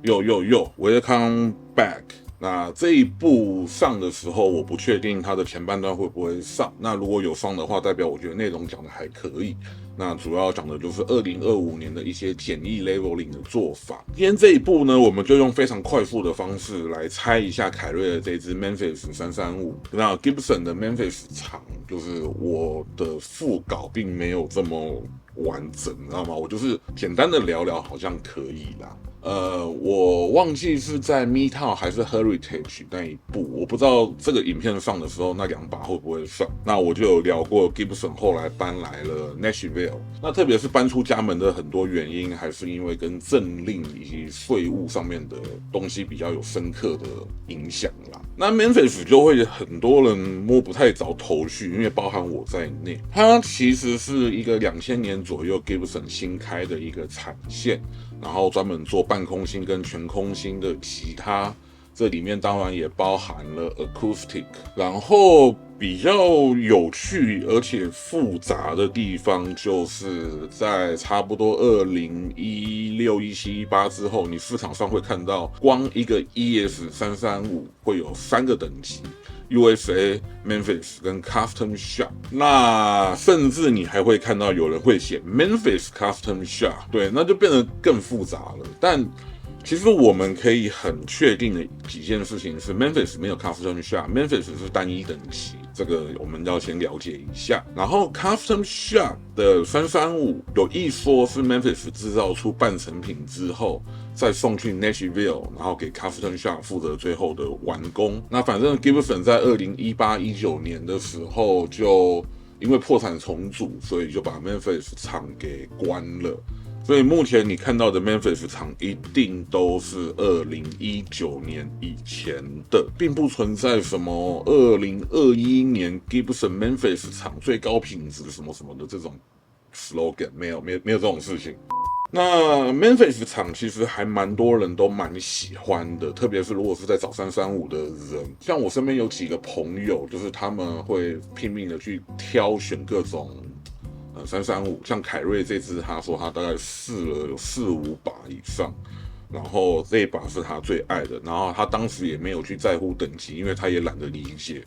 Welcome back。那这一部上的时候，我不确定它的前半段会不会上。那如果有上的话，代表我觉得内容讲的还可以。那主要讲的就是2025年的一些简易 leveling 的做法。今天这一部呢，我们就用非常快速的方式来猜一下凯瑞的这支 Memphis 335。那 Gibson 的 Memphis 厂，就是我的副稿并没有这么完整，你知道吗？我就是简单的聊聊，好像可以啦。我忘记是在 Meetup 还是 Heritage 那一部，我不知道这个影片上的时候那2把会不会上。那我就有聊过 Gibson 后来搬来了 Nashville， 那特别是搬出家门的很多原因，还是因为跟政令以及税务上面的东西比较有深刻的影响啦。那 Memphis 就会很多人摸不太着头绪，因为包含我在内，它其实是一个2000年左右 Gibson 新开的一个产线。然后专门做半空心跟全空心的吉他，这里面当然也包含了 acoustic。然后比较有趣而且复杂的地方，就是在差不多2016、17、18之后，你市场上会看到，光一个 ES335会有3个等级。USA、Memphis 跟 Custom Shop， 那甚至你还会看到有人会写 Memphis Custom Shop， 对，那就变得更复杂了。但其实我们可以很确定的几件事情是 ，Memphis 没有 Custom Shop，Memphis 是单一等级，这个我们要先了解一下。然后 Custom Shop 的335有一说是 Memphis 制造出半成品之后，再送去 Nashville， 然后给 Custom Shop 负责最后的完工。那反正 Gibson 在2018、19年的时候就因为破产重组，所以就把 Memphis 厂给关了。所以目前你看到的 Memphis 厂一定都是2019年以前的，并不存在什么2021年 Gibson Memphis 厂最高品质什么什么的这种 slogan， 没有这种事情。那 Memphis 厂其实还蛮多人都蛮喜欢的，特别是如果是在找335的人，像我身边有几个朋友，就是他们会拼命的去挑选各种335，像凯瑞这支，他说他大概试了有4-5把以上，然后这一把是他最爱的，然后他当时也没有去在乎等级，因为他也懒得理解。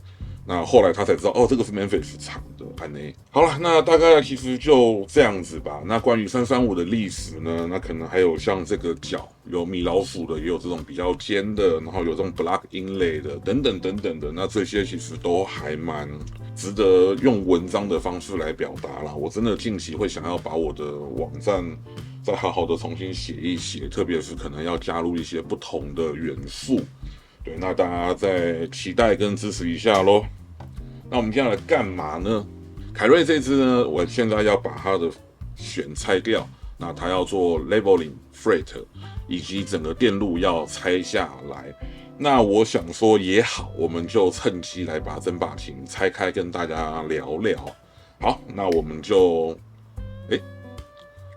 那后来他才知道，哦，这个是 Memphis 厂的，安内。好了，那大概其实就这样子吧。那关于335的历史呢，那可能还有像这个角有米老鼠的，也有这种比较尖的，然后有这种 block inlay 的，等等等等的。那这些其实都还蛮值得用文章的方式来表达啦。我真的近期会想要把我的网站再好好的重新写一写，特别是可能要加入一些不同的元素。对，那大家再期待跟支持一下咯。那我们接下来干嘛呢？凯瑞这支呢，我现在要把它的弦拆掉，那它要做 leveling、fret， 以及整个电路要拆下来。那我想说也好，我们就趁机来把整把琴拆开，跟大家聊聊。好，那我们就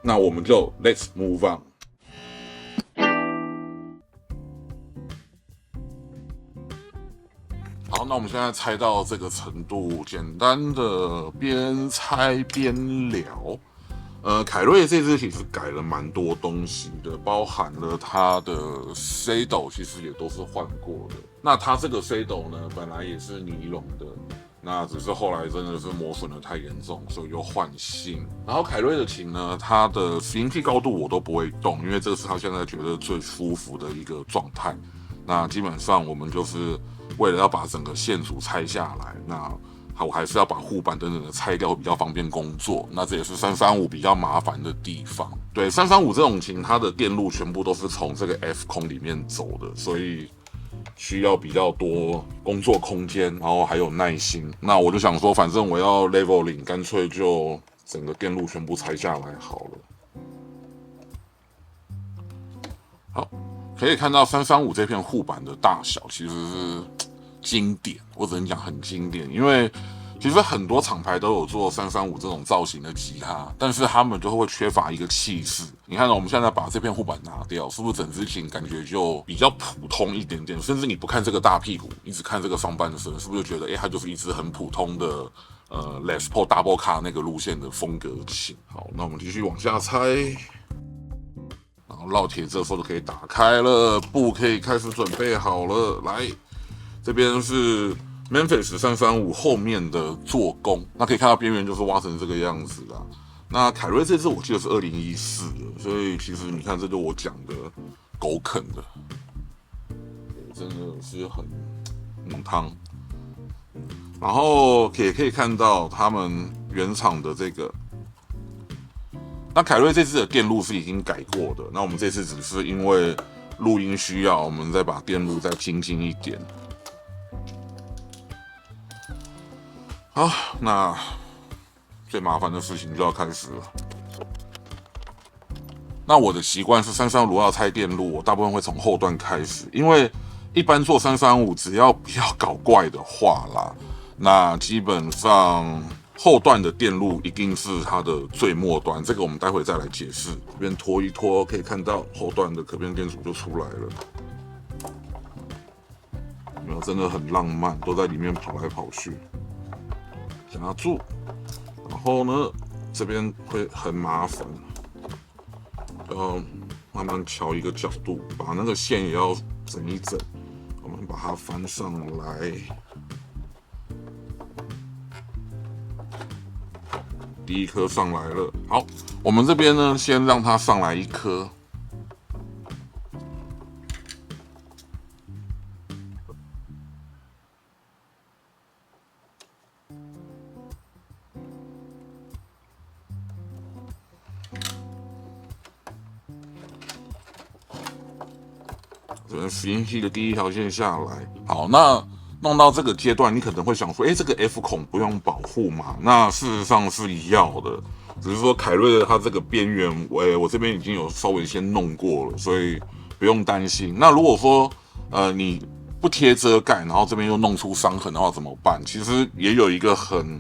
Let's move on。好，那我们现在猜到这个程度，简单的边猜边聊。凯瑞这支其实改了蛮多东西的，包含了它的 saddle 其实也都是换过的。那它这个 saddle 呢，本来也是尼龙的，那只是后来真的是磨损的太严重，所以又换新。然后凯瑞的琴呢，它的拾音器高度我都不会动，因为这是他现在觉得最舒服的一个状态。那基本上我们就是为了要把整个线组拆下来，那我还是要把护板等等的拆掉，比较方便工作。那这也是335比较麻烦的地方。对，335这种琴，它的电路全部都是从这个 F 孔里面走的，所以需要比较多工作空间，然后还有耐心。那我就想说，反正我要 leveling， 干脆就整个电路全部拆下来好了。好，可以看到335这片护板的大小其实是经典，我只能讲很经典，因为其实很多厂牌都有做335这种造型的吉他，但是他们就会缺乏一个气势。你看，我们现在把这片护板拿掉，是不是整支琴感觉就比较普通一点点？甚至你不看这个大屁股，你只看这个上半身，是不是就觉得，它就是一支很普通的Les Paul Double Car 那个路线的风格琴？好，那我们继续往下猜。然好，烙铁这时候就可以打开了，布可以开始准备好了。来，这边是 Memphis 335后面的做工，那可以看到边缘就是挖成这个样子啦。那凯瑞这支我记得是2014的，所以其实你看，这就我讲的狗啃的，真的是很汤。然后也可以看到他们原厂的这个。那凯瑞这次的电路是已经改过的，那我们这次只是因为录音需要，我们再把电路再精进一点。好，那最麻烦的事情就要开始了。那我的习惯是335如果要拆电路，我大部分会从后段开始，因为一般做335只要不要搞怪的话啦，那基本上。后段的电路一定是它的最末端，这个我们待会再来解释。这边拖一拖，可以看到后段的可变电阻就出来了。没有，真的很浪漫，都在里面跑来跑去。夹住，然后呢，这边会很麻烦，要慢慢调一个角度，把那个线也要整一整。我们把它翻上来。第一颗上来了，好，我们这边呢，先让它上来一颗，这边拾音器的第一条线下来，好，那。弄到这个阶段，你可能会想说，这个 F 孔不用保护嘛？那事实上是要的，只是说凯瑞的它这个边缘，我这边已经有稍微先弄过了，所以不用担心。那如果说你不贴遮盖，然后这边又弄出伤痕的话怎么办？其实也有一个很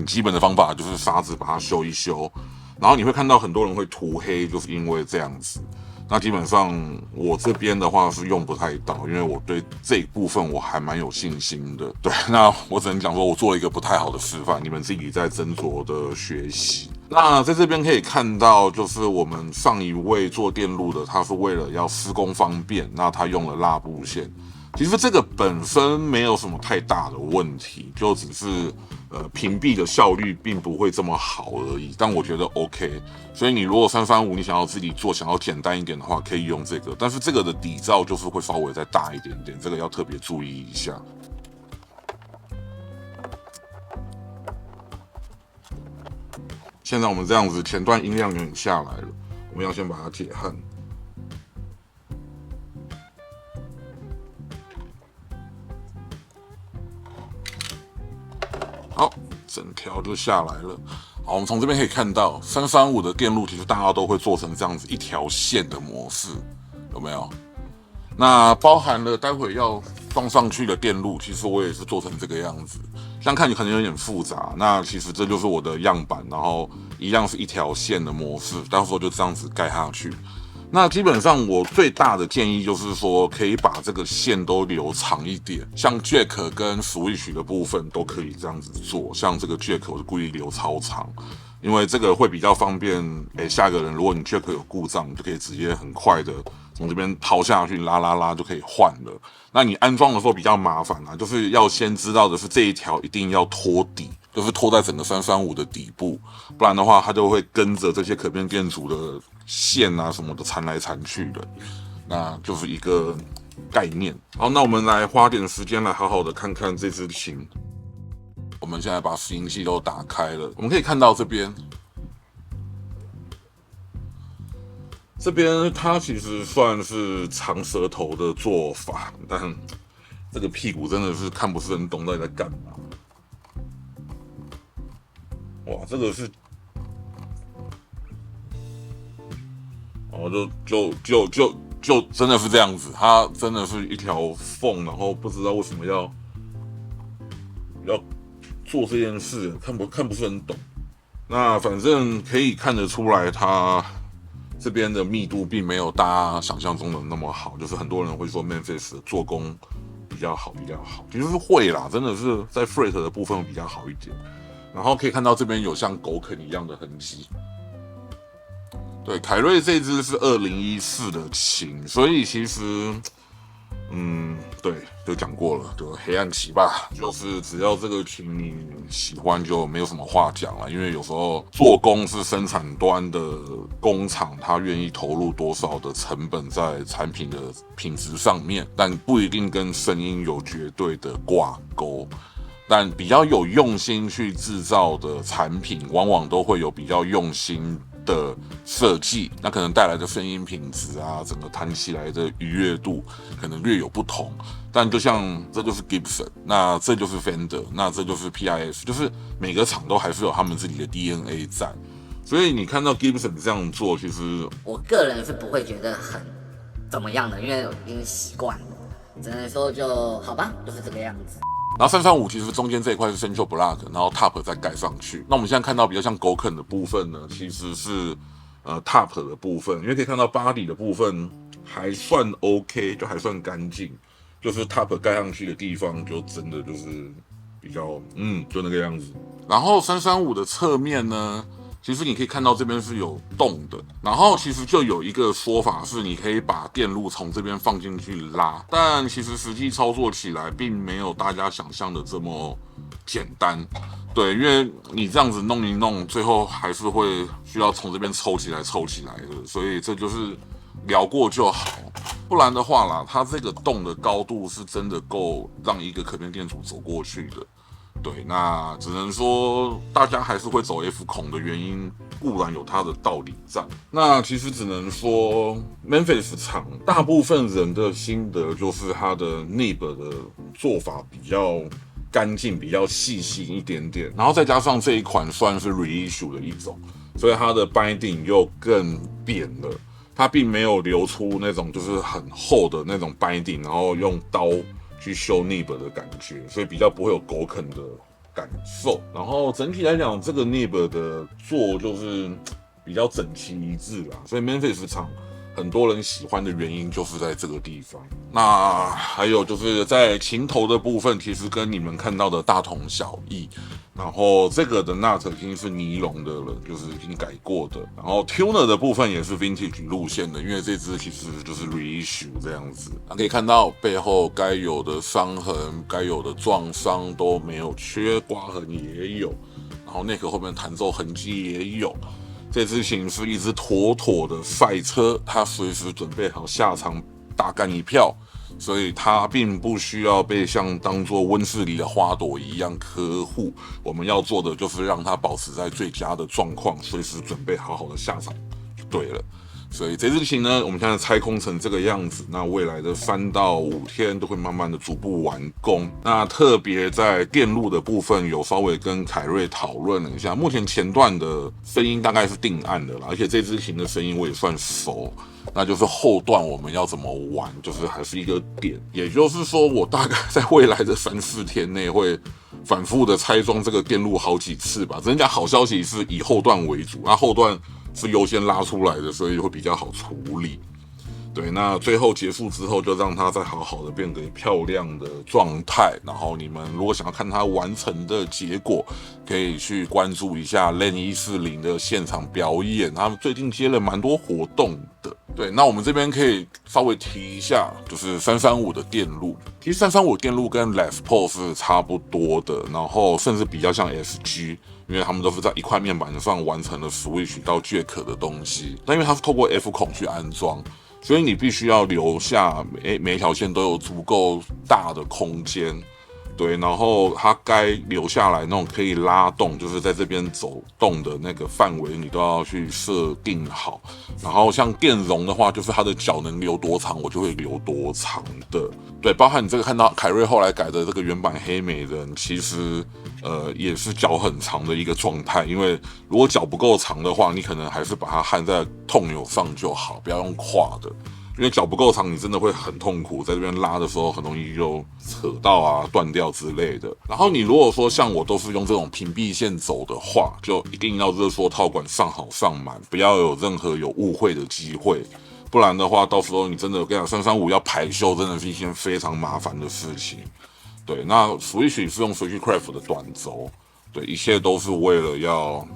基本的方法，就是砂纸把它修一修，然后你会看到很多人会涂黑，就是因为这样子。那基本上我这边的话是用不太到，因为我对这一部分我还蛮有信心的。对，那我只能讲说我做了一个不太好的示范，你们自己在斟酌的学习。那在这边可以看到，就是我们上一位做电路的，他是为了要施工方便，那他用了蜡布线。其实这个本身没有什么太大的问题，就只是屏蔽的效率并不会这么好而已。但我觉得 OK， 所以你如果335你想要自己做，想要简单一点的话，可以用这个。但是这个的底噪就是会稍微再大一点点，这个要特别注意一下。现在我们这样子，前段音量有点下来了，我们要先把它解焊。好，整条就下来了。好，我们从这边可以看到，335的电路其实大家都会做成这样子一条线的模式，有没有？那包含了待会要装上去的电路，其实我也是做成这个样子。这样看你可能有点复杂，那其实这就是我的样板，然后一样是一条线的模式，到时候就这样子盖下去。那基本上我最大的建议就是说，可以把这个线都留长一点，像 Jack 跟 Switch 的部分都可以这样子做。像这个 Jack 我是故意留超长，因为这个会比较方便。下一个人如果你 Jack 有故障，你就可以直接很快的从这边掏下去，拉就可以换了。那你安装的时候比较麻烦啊，就是要先知道的是这一条一定要拖底，就是拖在整个335的底部，不然的话它就会跟着这些可变电阻的线啊什么的缠来缠去的，那就是一个概念。好，那我们来花点时间来好好的看看这支琴。我们现在把拾音器都打开了，我们可以看到这边它其实算是长舌头的做法，但这个屁股真的是看不是很懂到底在干嘛。哇，这个是，就真的是这样子，它真的是一条缝，然后不知道为什么要做这件事，看不是很懂。那反正可以看得出来，它这边的密度并没有大家想象中的那么好，就是很多人会说 Memphis 的做工比较好，其实是会啦，真的是在 fret 的部分比较好一点。然后可以看到这边有像狗啃一样的痕迹，对，凯瑞这支是2014的琴，所以其实。对，就讲过了，就黑暗期吧，就是只要这个琴你喜欢，就没有什么话讲了。因为有时候做工是生产端的工厂，他愿意投入多少的成本在产品的品质上面，但不一定跟声音有绝对的挂钩。但比较有用心去制造的产品，往往都会有比较用心的设计，那可能带来的声音品质啊，整个弹起来的愉悦度可能略有不同。但就像这就是 Gibson， 那这就是 Fender， 那这就是 PIS， 就是每个厂都还是有他们自己的 DNA 在。所以你看到 Gibson 这样做，其实我个人是不会觉得很怎么样的，因为我已经习惯了，只能说就好吧，就是这个样子。然后335其实中间这一块是 Central Block， 然后 Top 再盖上去。那我们现在看到比较像 Goken 的部分呢，其实是Top 的部分，因为可以看到 Body 的部分还算 OK， 就还算干净，就是 Top 盖上去的地方就真的就是比较就那个样子。然后335的侧面呢，其实你可以看到这边是有洞的，然后其实就有一个说法是，你可以把电路从这边放进去拉，但其实实际操作起来并没有大家想象的这么简单。对，因为你这样子弄一弄，最后还是会需要从这边抽起来的，所以这就是聊过就好。不然的话啦，它这个洞的高度是真的够让一个可变电阻走过去的。对，那只能说大家还是会走 F 孔的原因，固然有它的道理在。那其实只能说 Memphis 厂大部分人的心得就是它的 Nib 的做法比较干净，比较细心一点点，然后再加上这一款算是 reissue 的一种，所以它的 binding 又更扁了。它并没有留出那种就是很厚的那种 binding， 然后用刀去修 nib 的感觉，所以比较不会有狗啃的感受。然后整体来讲，这个 nib 的做就是比较整齐一致啦，所以 Memphis 厂很多人喜欢的原因就是在这个地方。那还有就是在琴头的部分，其实跟你们看到的大同小异。然后这个的 nut 已经是尼龙的了，就是已经改过的。然后 tuner 的部分也是 vintage 路线的，因为这支其实就是 reissue 这样子。可以看到背后该有的伤痕、该有的撞伤都没有缺，刮痕也有，然后内壳后面弹奏痕迹也有。这支琴是一支妥妥的赛车，它随时准备好下场大干一票。所以它并不需要被像当作温室里的花朵一样呵护，我们要做的就是让它保持在最佳的状况，随时准备好好的下场就对了。所以这支琴呢，我们现在拆空成这个样子，那未来的3到5天都会慢慢的逐步完工。那特别在电路的部分有稍微跟凯瑞讨论了一下，目前前段的声音大概是定案的啦，而且这支琴的声音我也算熟，那就是后段我们要怎么玩，就是还是一个点。也就是说，我大概在未来的3-4天内会反复的拆装这个电路好几次吧。只能讲好消息是以后段为主，那后段是优先拉出来的，所以会比较好处理。对，那最后结束之后，就让它再好好的变得漂亮的状态。然后你们如果想要看它完成的结果，可以去关注一下 LAN 140的现场表演，他们最近接了蛮多活动的。对，那我们这边可以稍微提一下，就是335的电路。其实335电路跟 Les Paul 是差不多的，然后甚至比较像 SG， 因为他们都是在一块面板上完成了 Switch 到 Jack 的东西。那因为它是透过 F 孔去安装，所以你必须要留下每一条线都有足够大的空间。对，然后它该留下来那种可以拉动，就是在这边走动的那个范围，你都要去设定好。然后像电容的话，就是它的脚能留多长，我就会留多长的。对，包含你这个看到凯瑞后来改的这个原版黑美人，其实也是脚很长的一个状态。因为如果脚不够长的话，你可能还是把它焊在痛钮上就好，不要用跨的。因为脚不够长，你真的会很痛苦，在这边拉的时候很容易就扯到啊、断掉之类的。然后你如果说像我都是用这种屏蔽线走的话，就一定要热缩套管上好上满，不要有任何有误会的机会，不然的话，到时候你真的跟你讲335要排修，真的是一件非常麻烦的事情。对，那 Switch 是用 Switchcraft 的短轴，对，一切都是为了要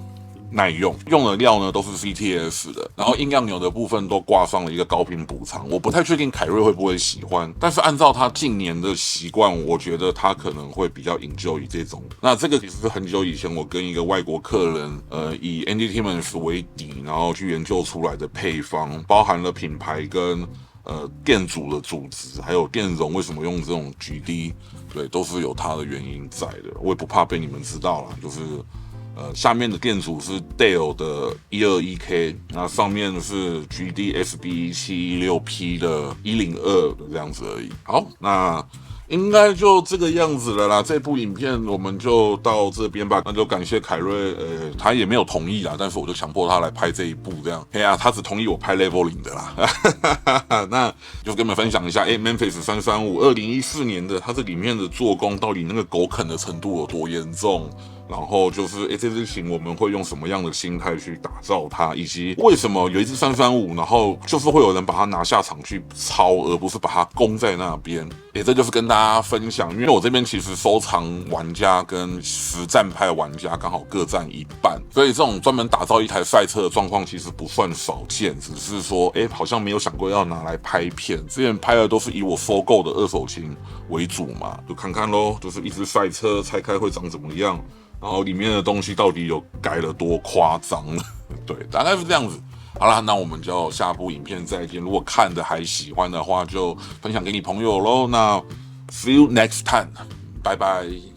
耐用，用的料呢都是 CTS 的，然后音量钮的部分都挂上了一个高频补偿。我不太确定凯瑞会不会喜欢，但是按照他近年的习惯，我觉得他可能会比较enjoy这种。那这个其实是很久以前我跟一个外国客人，以 Andy Timmons 为底，然后去研究出来的配方，包含了品牌跟电阻的组织，还有电容为什么用这种 GD， 对，都是有它的原因在的。我也不怕被你们知道啦，就是下面的电阻是 Dale 的 121K， 那上面是 GD SB 716P 的102的这样子而已。好，那应该就这个样子了啦。这部影片我们就到这边吧。那就感谢凯瑞，他也没有同意啦，但是我就强迫他来拍这一部这样。嘿啊，他只同意我拍 Level 0的啦。那就跟你们分享一下，Memphis 3352014年的，它这里面的做工到底那个狗啃的程度有多严重。然后就是这支琴我们会用什么样的心态去打造它，以及为什么有一支335，然后就是会有人把它拿下场去抄，而不是把它供在那边。这就是跟大家分享，因为我这边其实收藏玩家跟实战派玩家刚好各占一半，所以这种专门打造一台赛车的状况其实不算少见，只是说好像没有想过要拿来拍片。之前拍的都是以我收购的二手琴为主嘛，就看看咯，就是一支赛车拆开会长怎么样。然后里面的东西到底有改了多夸张？对，大概是这样子。好啦，那我们就下部影片再见。如果看的还喜欢的话，就分享给你朋友咯。那 see you next time，拜拜。